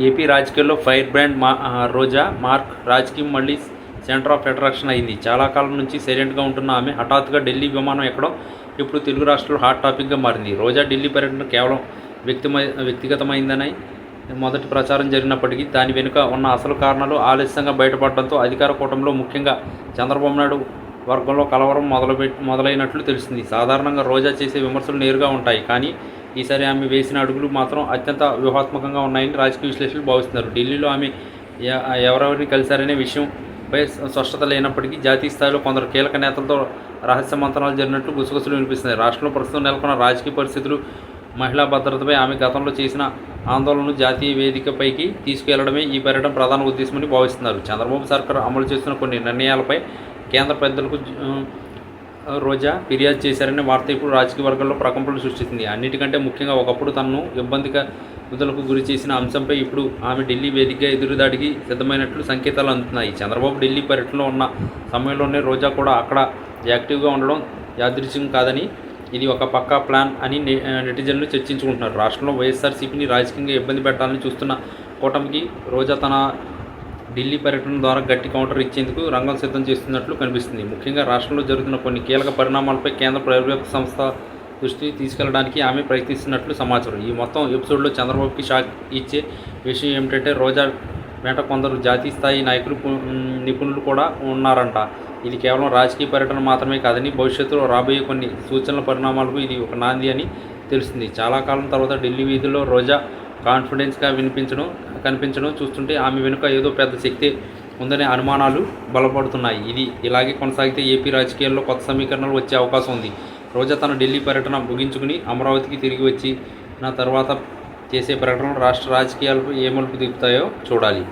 AP రాజకీయాల్లో fire brand రోజా mark రాజకీయం మళ్ళీ సెంటర్ ఆఫ్ అట్రాక్షన్ అయింది. చాలా కాలం నుంచి సైలెంట్గా ఉంటున్న ఆమె హఠాత్తుగా ఢిల్లీ విమానం ఎక్కడం ఇప్పుడు తెలుగు రాష్ట్రాల్లో హాట్ టాపిక్గా మారింది. రోజా ఢిల్లీ పర్యటన కేవలం వ్యక్తిగతమైందని మొదటి ప్రచారం జరిగినప్పటికీ దాని వెనుక ఉన్న అసలు కారణాలు ఆలస్యంగా బయటపడడంతో అధికార కూటమిలో ముఖ్యంగా చంద్రబాబు నాయుడు వర్గంలో కలవరం మొదలైనట్లు తెలిసింది. సాధారణంగా రోజా చేసే విమర్శలు నేరుగా ఉంటాయి, కానీ ఈసారి ఆమె వేసిన అడుగులు మాత్రం అత్యంత వ్యూహాత్మకంగా ఉన్నాయని రాజకీయ విశ్లేషకులు భావిస్తున్నారు. ఢిల్లీలో ఆమె ఎవరెవరిని కలిశారనే విషయంపై స్పష్టత లేనప్పటికీ జాతీయ స్థాయిలో కొందరు కీలక నేతలతో రహస్య మంత్రాలు జరిగినట్లు గుసగుసలు వినిపిస్తున్నాయి. రాష్ట్రంలో ప్రస్తుతం నెలకొన్న రాజకీయ పరిస్థితులు, మహిళా భద్రతపై ఆమె గతంలో చేసిన ఆందోళనను జాతీయ వేదికపైకి తీసుకెళ్లడమే ఈ పర్యటన ప్రధాన ఉద్దేశమని భావిస్తున్నారు. చంద్రబాబు సర్కార్ అమలు చేస్తున్న కొన్ని నిర్ణయాలపై కేంద్ర పెద్దలకు రోజా ఫిర్యాదు చేశారనే వార్త ఇప్పుడు రాజకీయ వర్గాల్లో ప్రకంపనలు సృష్టిస్తుంది. అన్నిటికంటే ముఖ్యంగా ఒకప్పుడు తనను ఇబ్బందులకు గురి చేసిన అంశంపై ఇప్పుడు ఆమె ఢిల్లీ వేదికగా ఎదురుదాడికి సిద్ధమైనట్లు సంకేతాలు అందుతున్నాయి. చంద్రబాబు ఢిల్లీ పర్యటనలో ఉన్న సమయంలోనే రోజా కూడా అక్కడ యాక్టివ్గా ఉండడం యాదృచ్ఛికం కాదని, ఇది ఒక పక్కా ప్లాన్ అని నెటిజన్లు చర్చించుకుంటున్నారు. రాష్ట్రంలో వైఎస్ఆర్సీపీని రాజకీయంగా ఇబ్బంది పెట్టాలని చూస్తున్న కూటమికి రోజా తన ఢిల్లీ పర్యటన ద్వారా గట్టి కౌంటర్ ఇచ్చేందుకు రంగం సిద్ధం చేస్తున్నట్లు కనిపిస్తుంది. ముఖ్యంగా రాష్ట్రంలో జరుగుతున్న కొన్ని కీలక పరిణామాలపై కేంద్ర పర్యవేక్షక సంస్థ దృష్టి తీసుకెళ్లడానికి ఆమె ప్రయత్నిస్తున్నట్లు సమాచారం. ఈ మొత్తం ఎపిసోడ్లో చంద్రబాబుకి షాక్ ఇచ్చే విషయం ఏమిటంటే రోజా వెంట కొందరు జాతీయ స్థాయి నిపుణులు కూడా ఉన్నారంట. ఇది కేవలం రాజకీయ పర్యటన మాత్రమే కాదని, భవిష్యత్తులో రాబోయే కొన్ని సూచనల పరిణామాలకు ఇది ఒక నాంది అని తెలుస్తుంది. చాలా కాలం తర్వాత ఢిల్లీ వీధుల్లో రోజా కాన్ఫిడెన్స్గా కనిపించడం చూస్తుంటే ఆమె వెనుక ఏదో పెద్ద శక్తి ఉందనే అనుమానాలు బలపడుతున్నాయి. ఇది ఇలాగే కొనసాగితే ఏపీ రాజకీయాల్లో కొత్త సమీకరణలు వచ్చే అవకాశం ఉంది. రోజా తన ఢిల్లీ పర్యటన ముగించుకుని అమరావతికి తిరిగి వచ్చిన తర్వాత చేసే ప్రకటనలు రాష్ట్ర రాజకీయాలకు ఏ మలుపు తిప్పుతాయో చూడాలి.